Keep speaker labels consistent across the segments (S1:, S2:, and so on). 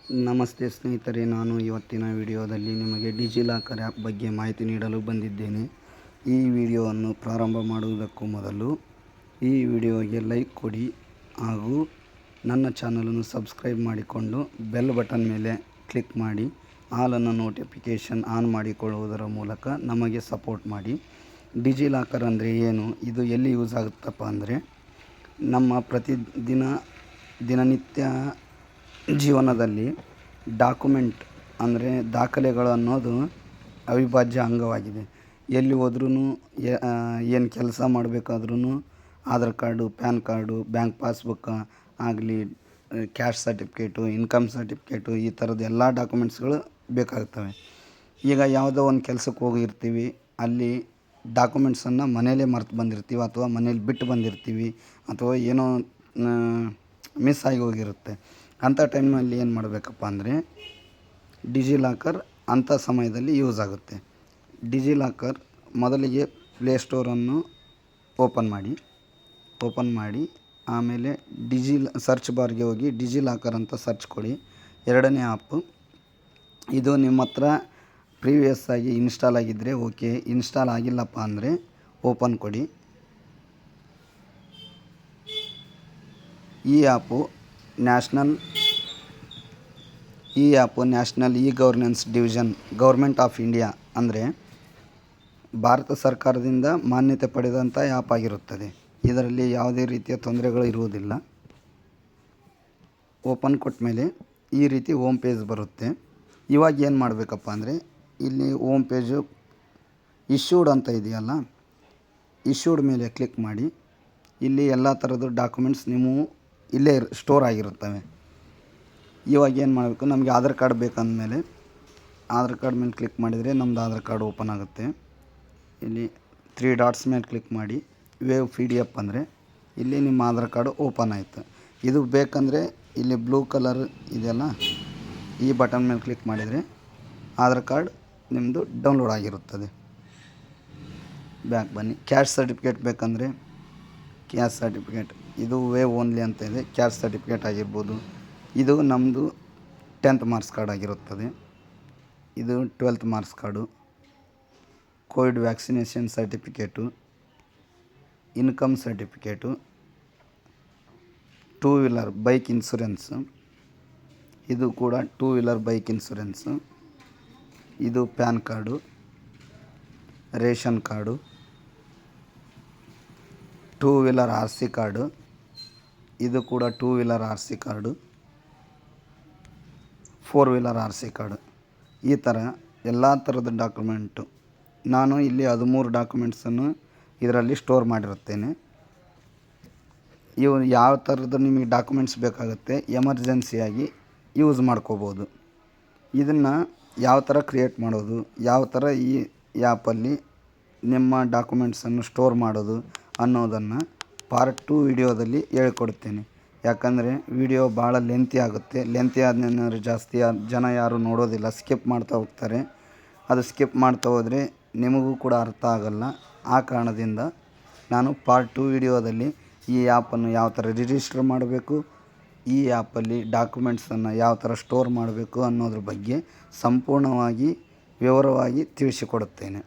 S1: ನಮಸ್ತೆ ಸ್ನೇಹಿತರೆ, ನಾನು ಇವತ್ತಿನ ವಿಡಿಯೋದಲ್ಲಿ ನಿಮಗೆ ಡಿಜಿಲಾಕರ್ ಆ್ಯಪ್ ಬಗ್ಗೆ ಮಾಹಿತಿ ನೀಡಲು ಬಂದಿದ್ದೇನೆ. ಈ ವಿಡಿಯೋವನ್ನು ಪ್ರಾರಂಭ ಮಾಡುವುದಕ್ಕೂ ಮೊದಲು ಈ ವಿಡಿಯೋಗೆ ಲೈಕ್ ಕೊಡಿ ಹಾಗೂ ನನ್ನ ಚಾನಲನ್ನು ಸಬ್ಸ್ಕ್ರೈಬ್ ಮಾಡಿಕೊಂಡು ಬೆಲ್ ಬಟನ್ ಮೇಲೆ ಕ್ಲಿಕ್ ಮಾಡಿ ಆಲ್ ಅನ್ನೋ ನೋಟಿಫಿಕೇಷನ್ ಆನ್ ಮಾಡಿಕೊಳ್ಳುವುದರ ಮೂಲಕ ನಮಗೆ ಸಪೋರ್ಟ್ ಮಾಡಿ. ಡಿಜಿಲಾಕರ್ ಅಂದರೆ ಏನು, ಇದು ಎಲ್ಲಿ ಯೂಸ್ ಆಗುತ್ತಪ್ಪ ಅಂದರೆ ನಮ್ಮ ದಿನನಿತ್ಯ ಜೀವನದಲ್ಲಿ ಡಾಕ್ಯುಮೆಂಟ್ ಅಂದರೆ ದಾಖಲೆಗಳು ಅನ್ನೋದು ಅವಿಭಾಜ್ಯ ಅಂಗವಾಗಿದೆ. ಎಲ್ಲಿ ಹೋದ್ರೂ ಏನು ಕೆಲಸ ಮಾಡಬೇಕಾದ್ರೂ Aadhaar card, PAN card, bank passbook ಆಗಲಿ, ಕ್ಯಾಸ್ಟ್ ಸರ್ಟಿಫಿಕೇಟು, ಇನ್ಕಮ್ ಸರ್ಟಿಫಿಕೇಟು, ಈ ಥರದ ಎಲ್ಲ ಡಾಕ್ಯುಮೆಂಟ್ಸ್ಗಳು ಬೇಕಾಗ್ತವೆ. ಈಗ ಯಾವುದೋ ಒಂದು ಕೆಲಸಕ್ಕೆ ಹೋಗಿರ್ತೀವಿ, ಅಲ್ಲಿ ಡಾಕ್ಯುಮೆಂಟ್ಸನ್ನು ಮನೆಯಲ್ಲೇ ಮರೆತು ಬಂದಿರ್ತೀವಿ ಅಥವಾ ಮನೇಲಿ ಬಿಟ್ಟು ಬಂದಿರ್ತೀವಿ ಅಥವಾ ಏನೋ ಮಿಸ್ ಆಗಿ ಹೋಗಿರುತ್ತೆ. ಅಂಥ ಟೈಮ್ನಲ್ಲಿ ಏನು ಮಾಡಬೇಕಪ್ಪ ಅಂದರೆ ಡಿಜಿಲಾಕರ್ ಅಂಥ ಸಮಯದಲ್ಲಿ ಯೂಸ್ ಆಗುತ್ತೆ. ಡಿಜಿಲಾಕರ್ ಮೊದಲಿಗೆ ಪ್ಲೇಸ್ಟೋರನ್ನು ಓಪನ್ ಮಾಡಿ ಆಮೇಲೆ ಸರ್ಚ್ ಬಾರ್ಗೆ ಹೋಗಿ ಡಿಜಿಲಾಕರ್ ಅಂತ ಸರ್ಚ್ ಕೊಡಿ. ಎರಡನೇ ಆ್ಯಪು ಇದು ನಿಮ್ಮ ಹತ್ರ ಪ್ರೀವಿಯಸ್ ಆಗಿ ಇನ್ಸ್ಟಾಲ್ ಆಗಿದ್ದರೆ ಓಕೆ, ಇನ್ಸ್ಟಾಲ್ ಆಗಿಲ್ಲಪ್ಪ ಅಂದರೆ ಓಪನ್ ಕೊಡಿ. ಈ app national E governance division, government of India ಅಂದರೆ ಭಾರತ ಸರ್ಕಾರದಿಂದ ಮಾನ್ಯತೆ ಪಡೆದಂಥ ಆ್ಯಪ್ ಆಗಿರುತ್ತದೆ. ಇದರಲ್ಲಿ ಯಾವುದೇ ರೀತಿಯ ತೊಂದರೆಗಳು ಇರುವುದಿಲ್ಲ. ಓಪನ್ ಕೊಟ್ಟ ಮೇಲೆ ಈ ರೀತಿ ಹೋಮ್ ಪೇಜ್ ಬರುತ್ತೆ. ಇವಾಗ ಏನು ಮಾಡಬೇಕಪ್ಪ ಅಂದರೆ ಇಲ್ಲಿ ಹೋಮ್ ಪೇಜು ಇಶ್ಯೂಡ್ ಅಂತ ಇದೆಯಲ್ಲ, ಇಶ್ಯೂಡ್ ಮೇಲೆ ಕ್ಲಿಕ್ ಮಾಡಿ. ಇಲ್ಲಿ ಎಲ್ಲ ಥರದ ಡಾಕ್ಯುಮೆಂಟ್ಸ್ ನೀವು ಇಲ್ಲೇ ಸ್ಟೋರ್ ಆಗಿರುತ್ತವೆ. ಇವಾಗ ಏನು ಮಾಡಬೇಕು, ನಮಗೆ ಆಧಾರ್ ಕಾರ್ಡ್ ಬೇಕಂದಮೇಲೆ ಆಧಾರ್ ಕಾರ್ಡ್ ಮೇಲೆ ಕ್ಲಿಕ್ ಮಾಡಿದರೆ ನಮ್ಮದು ಆಧಾರ್ ಕಾರ್ಡ್ ಓಪನ್ ಆಗುತ್ತೆ. ಇಲ್ಲಿ 3 ಡಾಟ್ಸ್ ಮೇಲೆ ಕ್ಲಿಕ್ ಮಾಡಿ ವೇವ್ PDF ಅಂದರೆ ಇಲ್ಲಿ ನಿಮ್ಮ ಆಧಾರ್ ಕಾರ್ಡು ಓಪನ್ ಆಯಿತು. ಇದು ಬೇಕಂದರೆ ಇಲ್ಲಿ ಬ್ಲೂ ಕಲರ್ ಇದೆಯಲ್ಲ, ಈ ಬಟನ್ ಮೇಲೆ ಕ್ಲಿಕ್ ಮಾಡಿದರೆ ಆಧಾರ್ ಕಾರ್ಡ್ ನಿಮ್ಮದು ಡೌನ್ಲೋಡ್ ಆಗಿರುತ್ತದೆ. ಬ್ಯಾಕ್ ಬನ್ನಿ. ಕ್ಯಾಸ್ಟ್ ಸರ್ಟಿಫಿಕೇಟ್ ಬೇಕಂದರೆ ಕ್ಯಾಸ್ಟ್ ಸರ್ಟಿಫಿಕೇಟ್, ಇದು ವೇವ್ ಓನ್ಲಿ ಅಂತ ಇದೆ. ಕ್ಯಾಸ್ಟ್ ಸರ್ಟಿಫಿಕೇಟ್ ಆಗಿರ್ಬೋದು. ಇದು ನಮ್ಮದು 10th ಮಾರ್ಕ್ಸ್ ಕಾರ್ಡ್ ಆಗಿರುತ್ತದೆ. ಇದು 12th marks card, Covid vaccination certificate, income certificate, 2 wheeler bike insurance, ಇದು ಕೂಡ 2 ವೀಲರ್ ಬೈಕ್ ಇನ್ಸೂರೆನ್ಸು, ಇದು PAN card, ration card, 2 wheeler RC card, ಇದು ಕೂಡ 2 wheeler RC card, 4 wheeler RC card. ಈ ಥರ ಎಲ್ಲ ಥರದ ಡಾಕ್ಯುಮೆಂಟು ನಾನು ಇಲ್ಲಿ 13 ಡಾಕ್ಯುಮೆಂಟ್ಸನ್ನು ಇದರಲ್ಲಿ ಸ್ಟೋರ್ ಮಾಡಿರುತ್ತೇನೆ. ಇವು ಯಾವ ಥರದ ನಿಮಗೆ ಡಾಕ್ಯುಮೆಂಟ್ಸ್ ಬೇಕಾಗುತ್ತೆ ಎಮರ್ಜೆನ್ಸಿಯಾಗಿ ಯೂಸ್ ಮಾಡ್ಕೋಬೋದು. ಇದನ್ನು ಯಾವ ಥರ ಕ್ರಿಯೇಟ್ ಮಾಡೋದು, ಯಾವ ಥರ ಈ ಆ್ಯಪಲ್ಲಿ ನಿಮ್ಮ ಡಾಕ್ಯುಮೆಂಟ್ಸನ್ನು ಸ್ಟೋರ್ ಮಾಡೋದು ಅನ್ನೋದನ್ನು ಪಾರ್ಟ್ 2 ವಿಡಿಯೋದಲ್ಲಿ ಹೇಳ್ಕೊಡ್ತೇನೆ. ಯಾಕಂದರೆ ವಿಡಿಯೋ ಭಾಳ ಲೆಂತಿ ಆಗುತ್ತೆ. ಲೆಂತಿ ಆದ್ಮೇಲೆ ಜಾಸ್ತಿ ಜನ ಯಾರು ನೋಡೋದಿಲ್ಲ, ಸ್ಕಿಪ್ ಮಾಡ್ತಾ ಹೋಗ್ತಾರೆ. ಅದು ಸ್ಕಿಪ್ ಮಾಡ್ತಾ ಹೋದರೆ ನಿಮಗೂ ಕೂಡ ಅರ್ಥ ಆಗಲ್ಲ. ಆ ಕಾರಣದಿಂದ ನಾನು ಪಾರ್ಟ್ 2 ವಿಡಿಯೋದಲ್ಲಿ ಈ ಆ್ಯಪನ್ನು ಯಾವ ಥರ ರಿಜಿಸ್ಟರ್ ಮಾಡಬೇಕು, ಈ ಆ್ಯಪಲ್ಲಿ ಡಾಕ್ಯುಮೆಂಟ್ಸನ್ನು ಯಾವ ಥರ ಸ್ಟೋರ್ ಮಾಡಬೇಕು ಅನ್ನೋದ್ರ ಬಗ್ಗೆ ಸಂಪೂರ್ಣವಾಗಿ ವಿವರವಾಗಿ ತಿಳಿಸಿಕೊಡುತ್ತೇನೆ.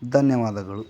S1: ಧನ್ಯವಾದಗಳು.